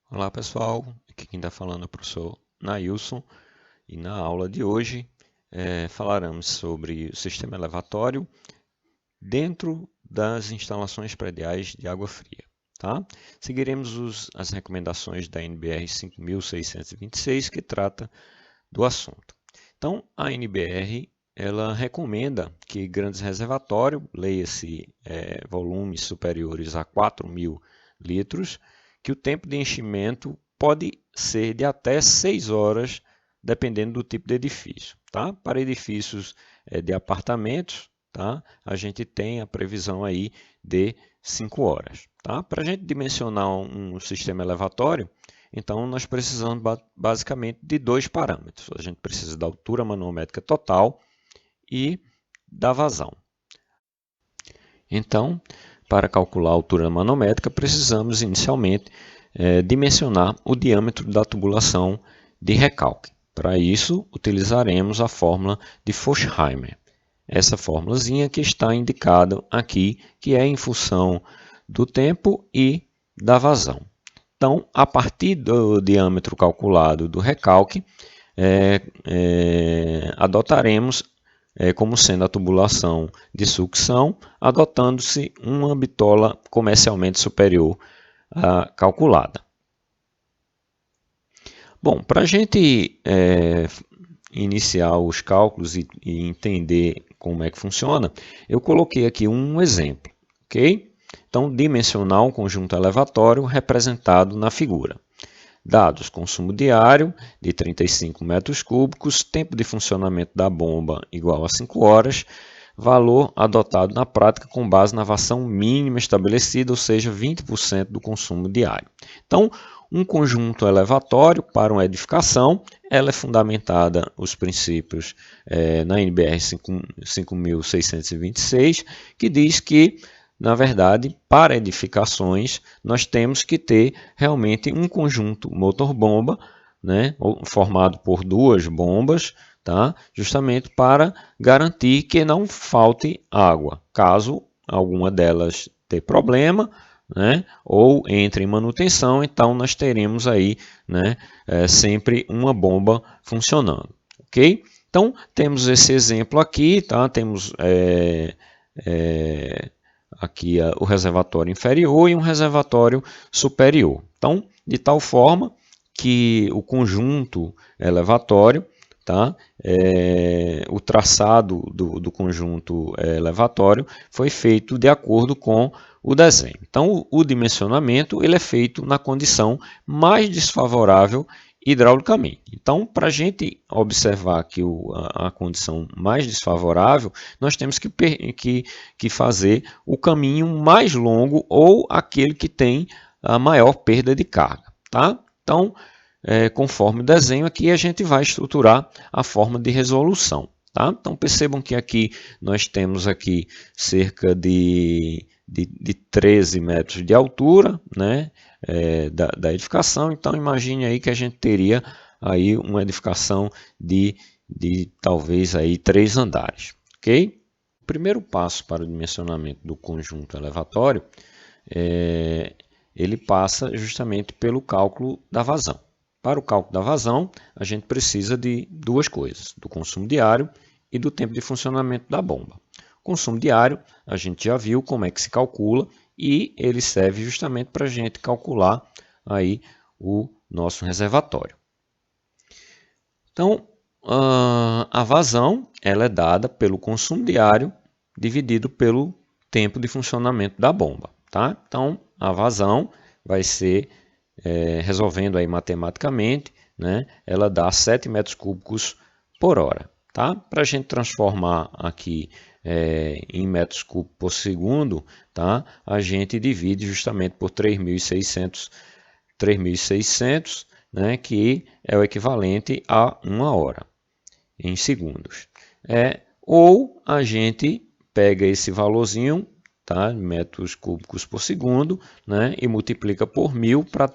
Olá pessoal, aqui quem está falando é o professor Nailson e na aula de hoje falaremos sobre o sistema elevatório dentro das instalações prediais de água fria. Tá? Seguiremos as recomendações da NBR 5626 que trata do assunto. Então, a NBR ela recomenda que grandes reservatórios, leia-se volumes superiores a 4.000 litros, que o tempo de enchimento pode ser de até 6 horas, dependendo do tipo de edifício. Tá? Para edifícios de apartamentos, tá? A gente tem a previsão aí de 5 horas. Tá? Para a gente dimensionar um sistema elevatório, então nós precisamos basicamente de dois parâmetros. A gente precisa da altura manométrica total e da vazão. Então, para calcular a altura manométrica, precisamos inicialmente dimensionar o diâmetro da tubulação de recalque. Para isso, utilizaremos a fórmula de Forchheimer. Essa formulazinha que está indicada aqui, que é em função do tempo e da vazão. Então, a partir do diâmetro calculado do recalque, adotaremos como sendo a tubulação de sucção, adotando-se uma bitola comercialmente superior à calculada. Bom, para a gente iniciar os cálculos e entender como é que funciona, eu coloquei aqui um exemplo, ok? Então, dimensionar um conjunto elevatório representado na figura. Dados: consumo diário de 35 metros cúbicos, tempo de funcionamento da bomba igual a 5 horas, valor adotado na prática com base na vazão mínima estabelecida, ou seja, 20% do consumo diário. Então, um conjunto elevatório para uma edificação, ela é fundamentada os princípios na NBR 5626, que diz que na verdade, para edificações, nós temos que ter realmente um conjunto motor-bomba, né, formado por duas bombas, tá, justamente para garantir que não falte água. Caso alguma delas tenha problema, né, ou entre em manutenção, então nós teremos aí, né, sempre uma bomba funcionando. Ok? Então, temos esse exemplo aqui, tá? Temos aqui o reservatório inferior e um reservatório superior. Então, de tal forma que o conjunto elevatório, tá, o traçado do conjunto elevatório foi feito de acordo com o desenho. Então, o dimensionamento ele é feito na condição mais desfavorável hidraulicamente. Então, para a gente observar aqui a condição mais desfavorável, nós temos que fazer o caminho mais longo ou aquele que tem a maior perda de carga. Tá? Então, conforme o desenho aqui, a gente vai estruturar a forma de resolução. Tá? Então, percebam que aqui nós temos aqui cerca de 13 metros de altura, né, da edificação. Então, imagine aí que a gente teria aí uma edificação de talvez aí 3 andares. Ok? O primeiro passo para o dimensionamento do conjunto elevatório, ele passa justamente pelo cálculo da vazão. Para o cálculo da vazão, a gente precisa de duas coisas, do consumo diário e do tempo de funcionamento da bomba. Consumo diário, a gente já viu como é que se calcula e ele serve justamente para a gente calcular aí o nosso reservatório. Então, a vazão ela é dada pelo consumo diário dividido pelo tempo de funcionamento da bomba. Tá? Então, a vazão vai ser, resolvendo aí matematicamente, né, ela dá 7 metros cúbicos por hora. Tá? Para a gente transformar aqui em metros cúbicos por segundo, tá? A gente divide justamente por 3.600, né? Que é o equivalente a 1 hora em segundos. Ou a gente pega esse valorzinho, tá? Metros cúbicos por segundo, né? E multiplica por 1000 para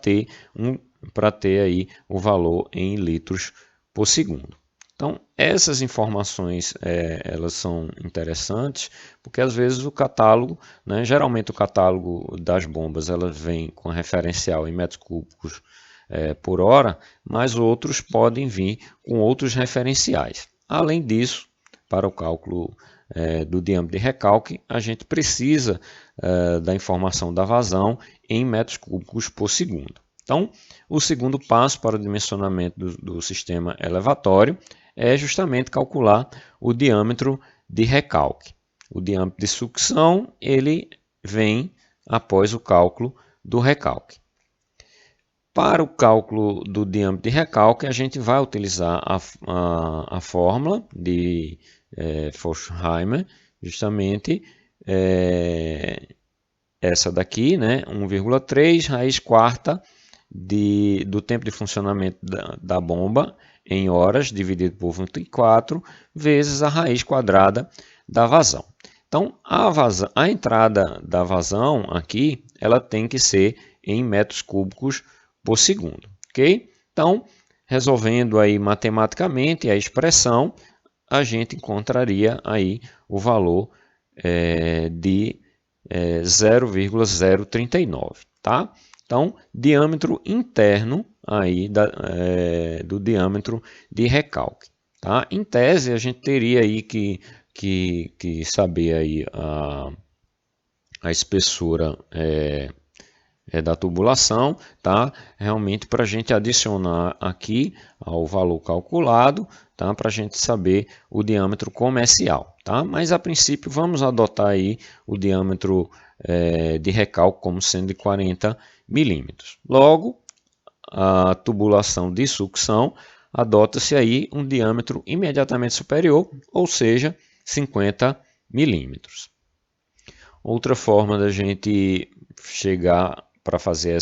ter aí o valor em litros por segundo. Então, essas informações elas são interessantes, porque às vezes o catálogo, né, geralmente o catálogo das bombas ela vem com referencial em metros cúbicos por hora, mas outros podem vir com outros referenciais. Além disso, para o cálculo do diâmetro de recalque, a gente precisa da informação da vazão em metros cúbicos por segundo. Então, o segundo passo para o dimensionamento do sistema elevatório é justamente calcular o diâmetro de recalque. O diâmetro de sucção ele vem após o cálculo do recalque. Para o cálculo do diâmetro de recalque, a gente vai utilizar a fórmula de Forchheimer, justamente essa daqui, né? 1,3 raiz quarta do tempo de funcionamento da bomba em horas, dividido por 24, vezes a raiz quadrada da vazão. Então, a entrada da vazão aqui, ela tem que ser em metros cúbicos por segundo, ok? Então, resolvendo aí matematicamente a expressão, a gente encontraria aí o valor de 0,039, tá? Então, diâmetro interno aí do diâmetro de recalque, tá? Em tese, a gente teria aí que saber aí a espessura da tubulação, tá? Realmente para a gente adicionar aqui ao valor calculado, tá? Para a gente saber o diâmetro comercial, tá? Mas a princípio vamos adotar aí o diâmetro de recalque como sendo de 40 milímetros. Logo, a tubulação de sucção adota-se aí um diâmetro imediatamente superior, ou seja, 50 milímetros. Outra forma da gente chegar para fazer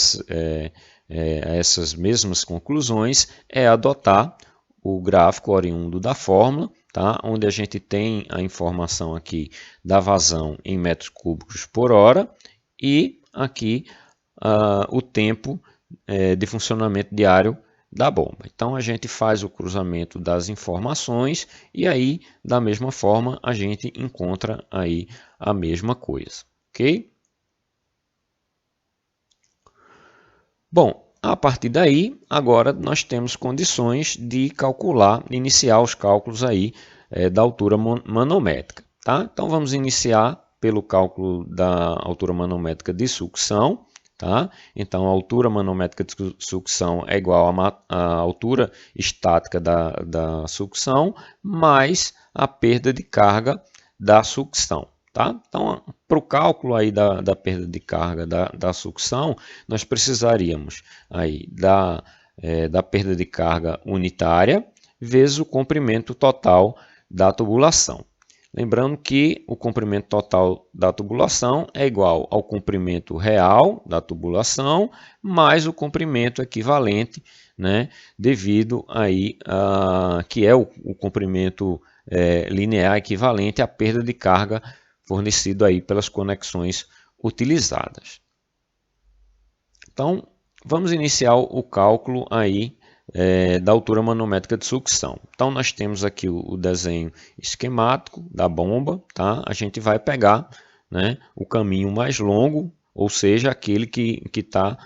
essas mesmas conclusões é adotar o gráfico oriundo da fórmula, tá? Onde a gente tem a informação aqui da vazão em metros cúbicos por hora e aqui o tempo de funcionamento diário da bomba. Então a gente faz o cruzamento das informações e aí da mesma forma a gente encontra aí a mesma coisa, ok? Bom, a partir daí, agora nós temos condições de calcular, iniciar os cálculos aí da altura manométrica, tá? Então vamos iniciar pelo cálculo da altura manométrica de sucção, tá? Então a altura manométrica de sucção é igual à altura estática da sucção mais a perda de carga da sucção. Tá? Então, para o cálculo aí da perda de carga da sucção, nós precisaríamos aí da perda de carga unitária vezes o comprimento total da tubulação. Lembrando que o comprimento total da tubulação é igual ao comprimento real da tubulação mais o comprimento equivalente, né, devido aí que é o comprimento linear equivalente à perda de carga fornecido aí pelas conexões utilizadas. Então, vamos iniciar o cálculo aí da altura manométrica de sucção. Então, nós temos aqui o desenho esquemático da bomba, tá? A gente vai pegar, né, o caminho mais longo, ou seja, aquele que está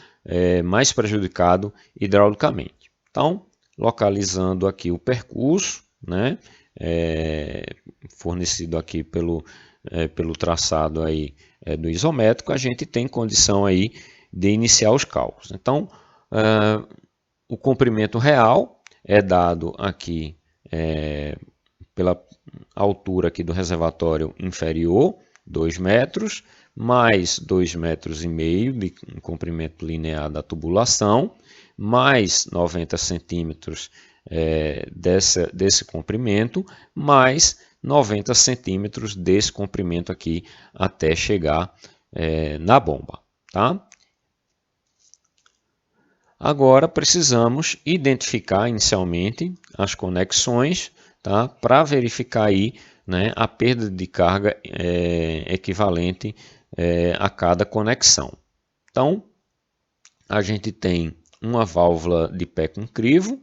mais prejudicado hidraulicamente. Então, localizando aqui o percurso, né, fornecido aqui pelo traçado aí do isométrico, a gente tem condição aí de iniciar os cálculos. Então, o comprimento real é dado aqui pela altura aqui do reservatório inferior, 2 metros, mais 2,5 metros de comprimento linear da tubulação, mais 90 centímetros desse comprimento, mais 90 centímetros desse comprimento aqui até chegar na bomba, tá? Agora precisamos identificar inicialmente as conexões, tá? Para verificar aí, né, a perda de carga equivalente a cada conexão. Então, a gente tem uma válvula de pé com crivo,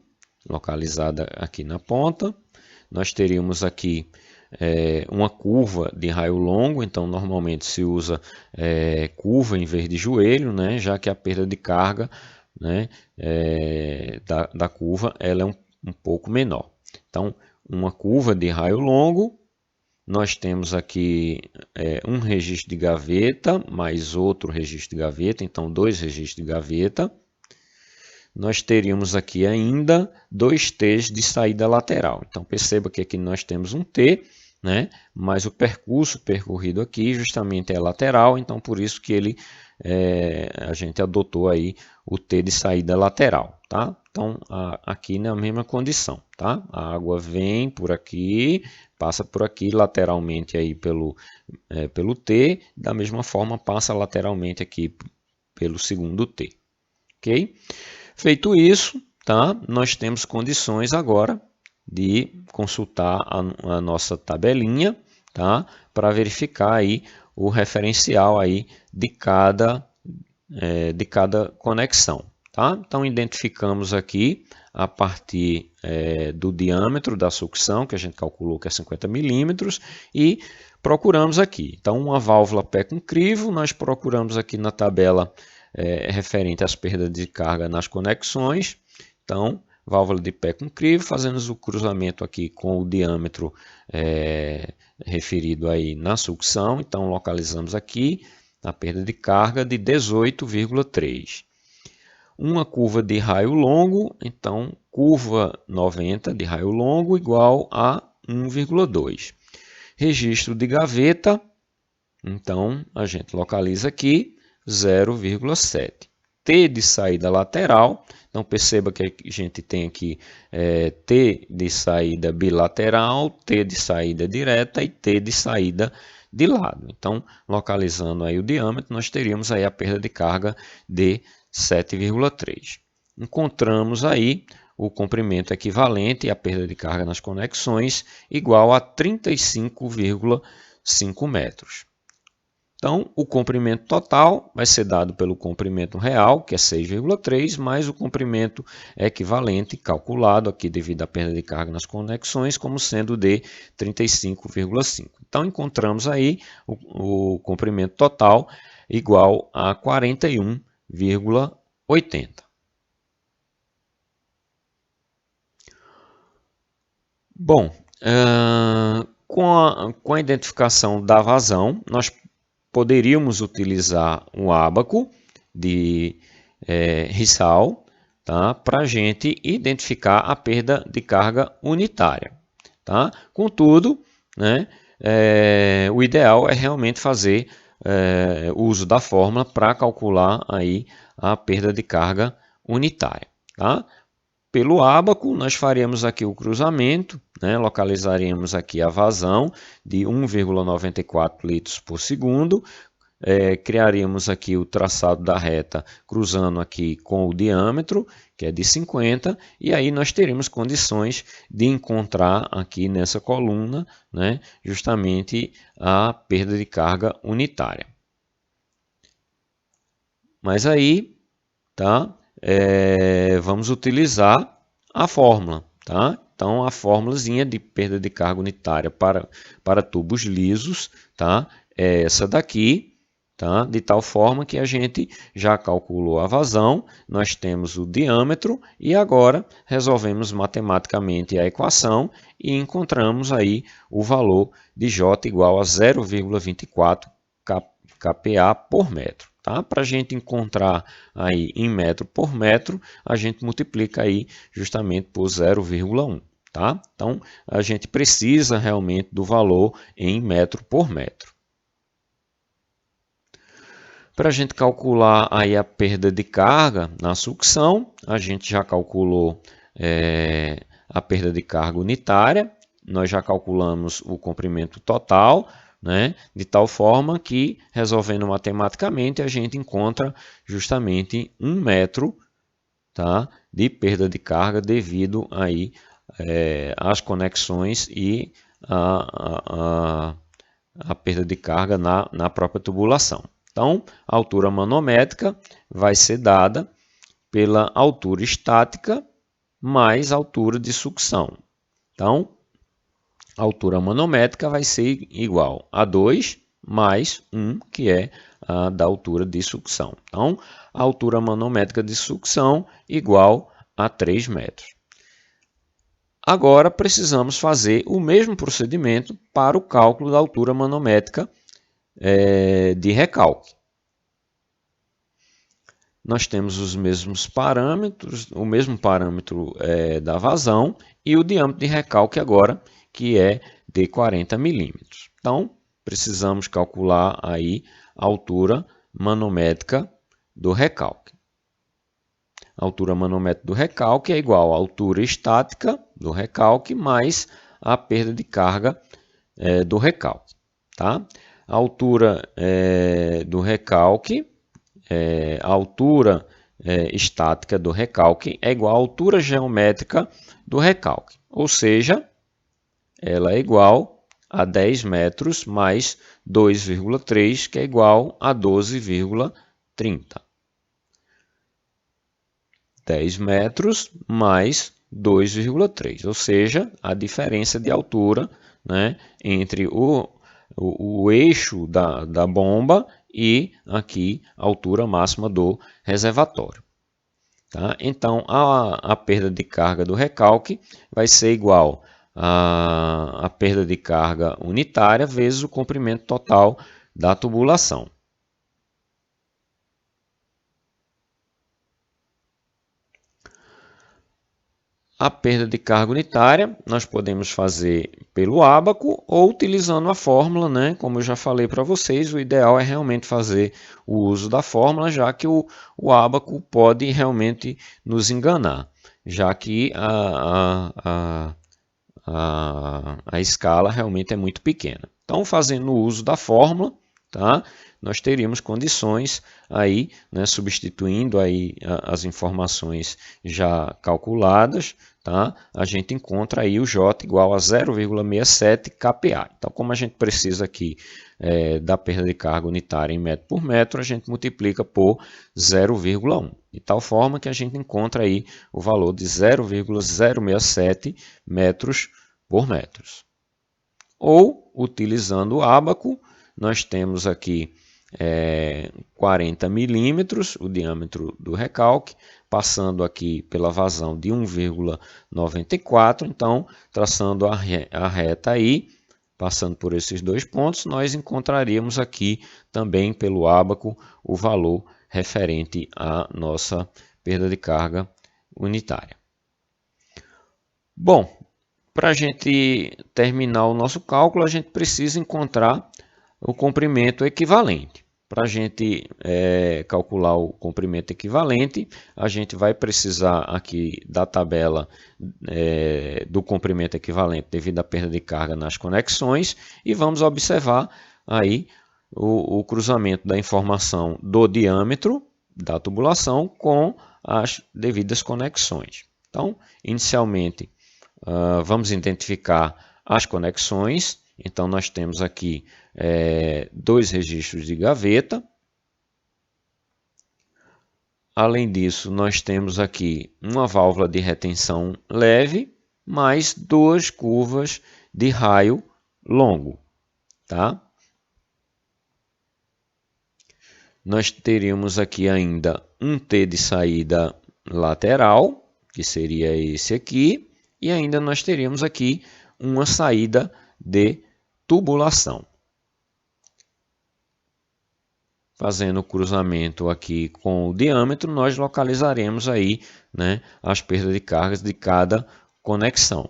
localizada aqui na ponta, nós teríamos aqui uma curva de raio longo, então normalmente se usa curva em vez de joelho, né, já que a perda de carga, né, da curva ela é um pouco menor. Então, uma curva de raio longo, nós temos aqui um registro de gaveta, mais outro registro de gaveta, então 2 registros de gaveta. Nós teríamos aqui ainda 2 T's de saída lateral. Então, perceba que aqui nós temos um T, né? Mas o percurso percorrido aqui justamente é lateral, então por isso que a gente adotou aí o T de saída lateral, tá? Então, aqui na mesma condição, tá? A água vem por aqui, passa por aqui lateralmente aí pelo T, da mesma forma passa lateralmente aqui pelo segundo T, ok? Feito isso, tá? Nós temos condições agora de consultar a nossa tabelinha, tá? Para verificar aí o referencial aí de cada conexão, tá? Então, identificamos aqui a partir do diâmetro da sucção, que a gente calculou que é 50 milímetros, e procuramos aqui. Então, uma válvula pé com crivo, nós procuramos aqui na tabela referente às perdas de carga nas conexões. Então, válvula de pé com crivo, fazemos o cruzamento aqui com o diâmetro referido aí na sucção. Então, localizamos aqui a perda de carga de 18,3. Uma curva de raio longo, então, curva 90 de raio longo igual a 1,2. Registro de gaveta, então, a gente localiza aqui 0,7. T de saída lateral, então perceba que a gente tem aqui T de saída bilateral, T de saída direta e T de saída de lado. Então, localizando aí o diâmetro, nós teríamos aí a perda de carga de 7,3. Encontramos aí o comprimento equivalente à perda de carga nas conexões igual a 35,5 metros. Então, o comprimento total vai ser dado pelo comprimento real, que é 6,3, mais o comprimento equivalente, calculado aqui devido à perda de carga nas conexões, como sendo de 35,5. Então, encontramos aí o comprimento total igual a 41,80. Bom, com a identificação da vazão, nós poderíamos utilizar um ábaco de Rissal, tá? Para a gente identificar a perda de carga unitária. Tá? Contudo, né, o ideal é realmente fazer uso da fórmula para calcular aí a perda de carga unitária. Tá? Pelo ábaco, nós faríamos aqui o cruzamento, né? Localizaríamos aqui a vazão de 1,94 litros por segundo, criaríamos aqui o traçado da reta cruzando aqui com o diâmetro, que é de 50, e aí nós teríamos condições de encontrar aqui nessa coluna, né, justamente a perda de carga unitária. Mas aí, tá? Vamos utilizar a fórmula, tá? Então, a fórmulazinha de perda de carga unitária para tubos lisos, tá? É essa daqui, tá? De tal forma que a gente já calculou a vazão, nós temos o diâmetro e agora resolvemos matematicamente a equação e encontramos aí o valor de J igual a 0,24 kPa por metro. Tá? Para a gente encontrar aí em metro por metro, a gente multiplica aí justamente por 0,1. Tá? Então, a gente precisa realmente do valor em metro por metro. Para a gente calcular aí a perda de carga na sucção, a gente já calculou a perda de carga unitária, nós já calculamos o comprimento total, né? De tal forma que, resolvendo matematicamente, a gente encontra justamente 1 metro, tá, de perda de carga devido aí, às conexões e a perda de carga na própria tubulação. Então, a altura manométrica vai ser dada pela altura estática mais a altura de sucção. Então, a altura manométrica vai ser igual a 2 mais 1, que é a da altura de sucção. Então, a altura manométrica de sucção igual a 3 metros. Agora, precisamos fazer o mesmo procedimento para o cálculo da altura manométrica de recalque. Nós temos os mesmos parâmetros, o mesmo parâmetro da vazão e o diâmetro de recalque agora, que é de 40 milímetros. Então, precisamos calcular aí a altura manométrica do recalque. A altura manométrica do recalque é igual à altura estática do recalque mais a perda de carga do recalque. Tá? A altura do recalque, a altura estática do recalque é igual à altura geométrica do recalque, ou seja, ela é igual a 10 metros mais 2,3, que é igual a 12,30. 10 metros mais 2,3, ou seja, a diferença de altura, né, entre o eixo da bomba e aqui a altura máxima do reservatório. Tá? Então, a perda de carga do recalque vai ser igual a perda de carga unitária vezes o comprimento total da tubulação. A perda de carga unitária nós podemos fazer pelo ábaco ou utilizando a fórmula, né? Como eu já falei para vocês, o ideal é realmente fazer o uso da fórmula, já que o ábaco pode realmente nos enganar, já que a escala realmente é muito pequena. Então, fazendo o uso da fórmula, tá? Nós teríamos condições aí, né, substituindo aí as informações já calculadas, tá? A gente encontra aí o J igual a 0,67 kPa. Então, como a gente precisa aqui da perda de carga unitária em metro por metro, a gente multiplica por 0,1. De tal forma que a gente encontra aí o valor de 0,067 metros por metro. Ou, utilizando o ábaco, nós temos aqui 40 milímetros, o diâmetro do recalque, passando aqui pela vazão de 1,94. Então, traçando a reta aí, passando por esses dois pontos, nós encontraríamos aqui também pelo ábaco o valor referente à nossa perda de carga unitária. Bom, para a gente terminar o nosso cálculo, a gente precisa encontrar o comprimento equivalente. Para a gente calcular o comprimento equivalente, a gente vai precisar aqui da tabela do comprimento equivalente devido à perda de carga nas conexões e vamos observar aí o cruzamento da informação do diâmetro da tubulação com as devidas conexões. Então, inicialmente, vamos identificar as conexões. Então, nós temos aqui dois registros de gaveta. Além disso, nós temos aqui uma válvula de retenção leve, mais duas curvas de raio longo. Tá? Nós teríamos aqui ainda um T de saída lateral, que seria esse aqui, e ainda nós teríamos aqui uma saída de tubulação. Fazendo o cruzamento aqui com o diâmetro, nós localizaremos aí, né, as perdas de cargas de cada conexão.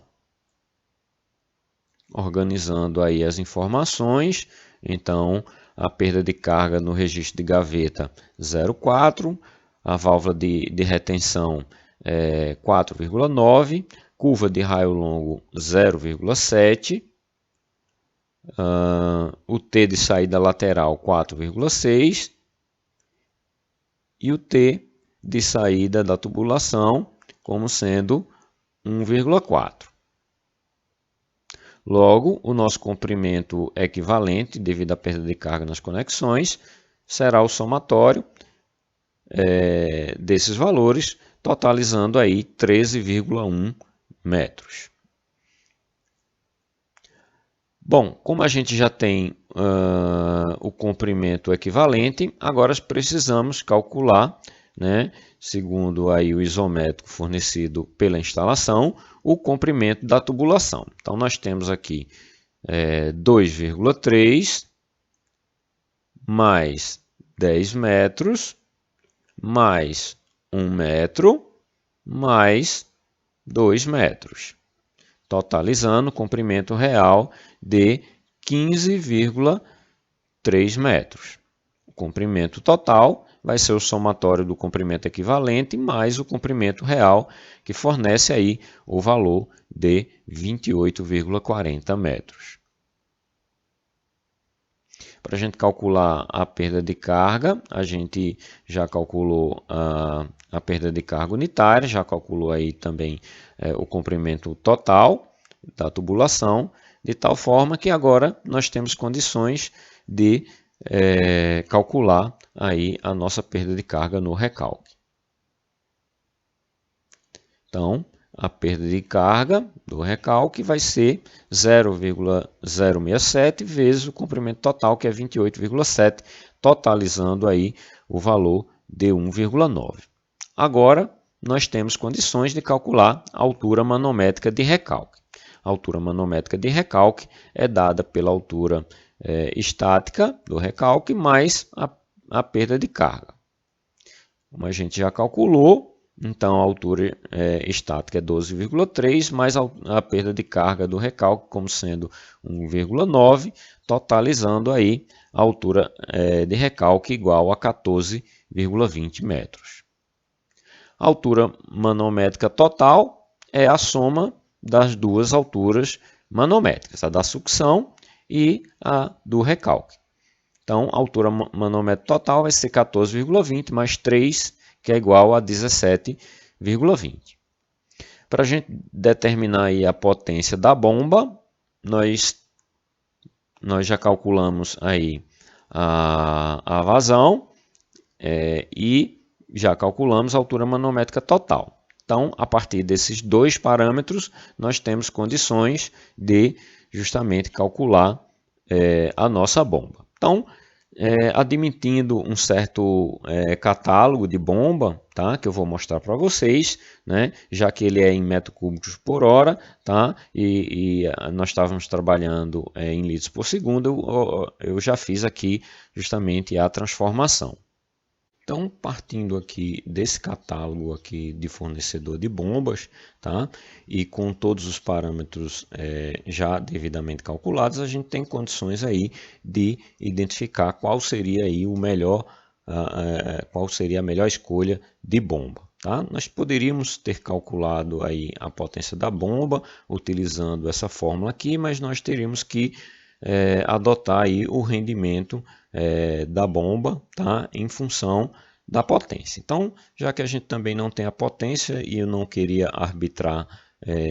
Organizando aí as informações, então a perda de carga no registro de gaveta 0,4, a válvula de retenção 4,9, curva de raio longo 0,7, o T de saída lateral 4,6 e o T de saída da tubulação como sendo 1,4. Logo, o nosso comprimento equivalente, devido à perda de carga nas conexões, será o somatório desses valores, totalizando aí 13,1 metros. Bom, como a gente já tem o comprimento equivalente, agora precisamos calcular, né, segundo aí o isométrico fornecido pela instalação, o comprimento da tubulação. Então, nós temos aqui 2,3 mais 10 metros, mais 1 metro, mais 2 metros, totalizando o comprimento real de 15,3 metros. O comprimento total vai ser o somatório do comprimento equivalente mais o comprimento real, que fornece aí o valor de 28,40 metros. Para a gente calcular a perda de carga, a gente já calculou a perda de carga unitária, já calculou aí também o comprimento total da tubulação, de tal forma que agora nós temos condições de calcular aí a nossa perda de carga no recalque. Então, a perda de carga do recalque vai ser 0,067 vezes o comprimento total, que é 28,7, totalizando aí o valor de 1,9. Agora, nós temos condições de calcular a altura manométrica de recalque. A altura manométrica de recalque é dada pela altura estática do recalque mais a perda de carga. Como a gente já calculou, então a altura estática é 12,3, mais a perda de carga do recalque como sendo 1,9, totalizando aí a altura de recalque igual a 14,20 metros. A altura manométrica total é a soma das duas alturas manométricas, a da sucção e a do recalque. Então, a altura manométrica total vai ser 14,20 mais 3, que é igual a 17,20. Para a gente determinar aí a potência da bomba, nós já calculamos aí a vazão e já calculamos a altura manométrica total. Então, a partir desses dois parâmetros, nós temos condições de justamente calcular a nossa bomba. Então, admitindo um certo catálogo de bomba, tá, que eu vou mostrar para vocês, né, já que ele é em metros cúbicos por hora, tá, e nós estávamos trabalhando em litros por segundo, eu já fiz aqui justamente a transformação. Então, partindo aqui desse catálogo aqui de fornecedor de bombas, tá? E com todos os parâmetros já devidamente calculados, a gente tem condições aí de identificar qual seria aí o melhor, qual seria a melhor escolha de bomba. Tá? Nós poderíamos ter calculado aí a potência da bomba utilizando essa fórmula aqui, mas nós teríamos que adotar aí o rendimento da bomba, tá? Em função da potência. Então, já que a gente também não tem a potência e eu não queria arbitrar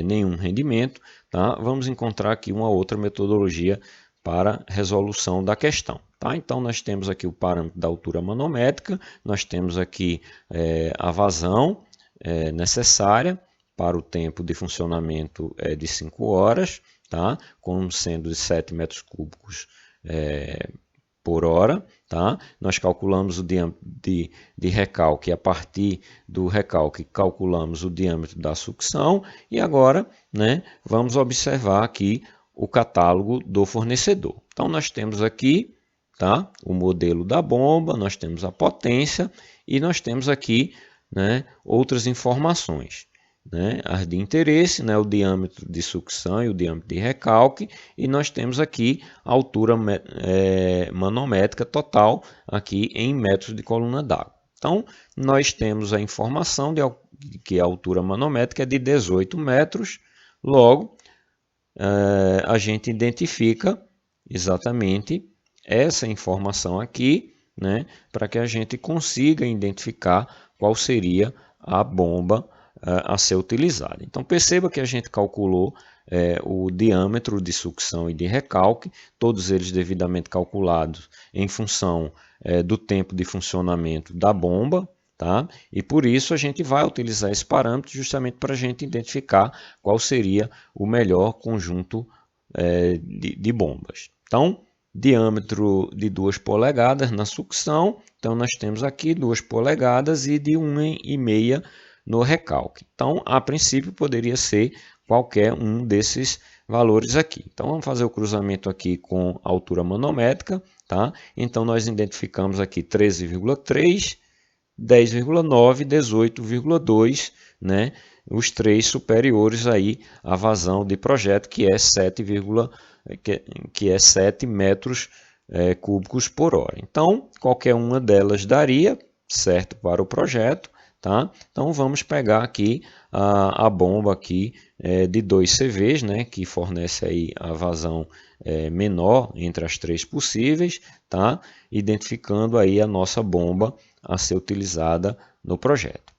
nenhum rendimento, tá? Vamos encontrar aqui uma outra metodologia para resolução da questão. Tá? Então, nós temos aqui o parâmetro da altura manométrica, nós temos aqui a vazão necessária para o tempo de funcionamento de 5 horas, tá? Como sendo de 7 metros cúbicos por hora. Tá? Nós calculamos o diâmetro de recalque, a partir do recalque calculamos o diâmetro da sucção e agora, né, vamos observar aqui o catálogo do fornecedor. Então nós temos aqui, tá, o modelo da bomba, nós temos a potência e nós temos aqui, né, outras informações. Né, as de interesse, né, o diâmetro de sucção e o diâmetro de recalque, e nós temos aqui a altura manométrica total aqui em metros de coluna d'água. Então, nós temos a informação de que a altura manométrica é de 18 metros, logo, a gente identifica exatamente essa informação aqui, né, para que a gente consiga identificar qual seria a bomba a ser utilizada. Então perceba que a gente calculou o diâmetro de sucção e de recalque, todos eles devidamente calculados em função do tempo de funcionamento da bomba, tá? E por isso a gente vai utilizar esse parâmetro justamente para a gente identificar qual seria o melhor conjunto de bombas. Então, diâmetro de 2 polegadas na sucção. Então, nós temos aqui 2 polegadas e de 1,5 no recalque. Então, a princípio, poderia ser qualquer um desses valores aqui. Então, vamos fazer o cruzamento aqui com a altura manométrica. Tá? Então, nós identificamos aqui 13,3, 10,9, 18,2, né? Os três superiores aí à vazão de projeto, que é 7 metros cúbicos por hora. Então, qualquer uma delas daria certo para o projeto. Tá? Então, vamos pegar aqui a bomba aqui, de 2 CVs, né? Que fornece aí a vazão menor entre as três possíveis, tá? Identificando aí a nossa bomba a ser utilizada no projeto.